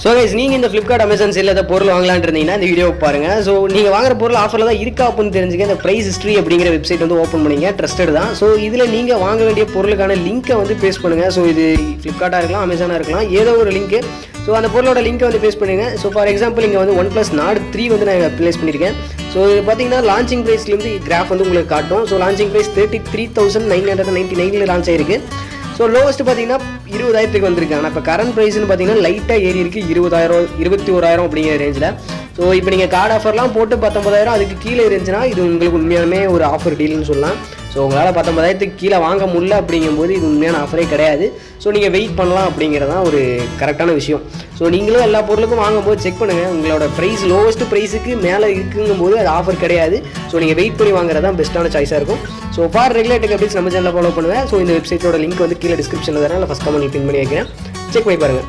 So guys நீங்கள் இந்த Flipkart Amazon சேலில் ஏதாவது பொருள் வாங்கலான்னு இருந்தீங்கன்னா இந்த வீடியோ பாருங்கள். ஸோ நீங்கள் வாங்குற பொருள் ஆஃபரில் தான் இருக்கா அப்படின்னு தெரிஞ்சுக்க இந்த ப்ரைஸ் ஹிஸ்ட்ரி அப்படிங்கிற வெப்சைட் வந்து ஓப்பன் பண்ணிங்க. ட்ரஸ்டட் தான். ஸோ இதில் நீங்கள் வாங்க வேண்டிய பொருளுக்கான லிங்க்கை வந்து பேஸ்ட் பண்ணுங்கள். ஸோ இது ஃப்ளிப்கார்ட்டாக இருக்கலாம், அமேசானாக இருக்கலாம், ஏதோ ஒரு லிங்க்கு. ஸோ அந்த பொருளோட லிங்க்கை வந்து பேஸ்ட் பண்ணுங்கள். ஸோ ஃபார் எக்ஸாம்பிள் இங்கே வந்து OnePlus Nord 3 வந்து நான் ப்ளேஸ் பண்ணியிருக்கேன். ஸோ இது பார்த்தீங்கன்னா லான்ச்சிங் ப்ரைஸ்லேருந்து கிராஃப் வந்து உங்களுக்கு காட்டும். ஸோ லான்ச்சிங் ப்ரைஸ் 33,999 லான்ச் ஆயிருக்கு. ஸோ லோவஸ்ட்டு பார்த்தீங்கன்னா 20,000 வந்திருக்கு. ஆனால் இப்போ கரண்ட் ப்ரைஸ்னு பார்த்தீங்கன்னா லைட்டாக ஏறி இருக்குது 20,000 21,000 அப்படிங்கிற ரேஞ்சில். ஸோ இப்போ நீங்கள் கார்டு ஆஃபர்லாம் போட்டு 19,000 அதுக்கு கீழே இருந்துச்சுன்னா இது உங்களுக்கு உண்மையாலுமே ஒரு ஆஃபர் டீல்னு சொல்லலாம். ஸோ உங்களால் 19,000 கீழே வாங்க முடியல அப்படிங்கும்போது இது உண்மையான ஆஃபரே கிடையாது. ஸோ நீங்கள் வெயிட் பண்ணலாம் அப்படிங்கிறது தான் ஒரு கரெக்டான விஷயம். ஸோ நீங்களும் எல்லா பொருளுக்கும் வாங்கும்போது செக் பண்ணுங்கள். உங்களோட ப்ரைஸ் லோவஸ்ட் ப்ரைஸுக்கு மேலே இருக்குங்கும்போது அது ஆஃபர் கிடையாது. ஸோ நீங்கள் வெயிட் பண்ணி வாங்குறது தான் பெஸ்ட்டான சாய்ஸாக இருக்கும். So for regular tech updates நம்ம சேனலில் ஃபாலோ பண்ணுவேன். ஸோ இந்த வெப்சைட்டோட லிங்க் வந்து கீழே டிஸ்கிரிப்ஷனில் தரேன், இல்லை ஃபஸ்ட் கமெண்ட்டில் பின் பண்ணி வைக்கிறேன். செக் பண்ணி பாருங்கள்.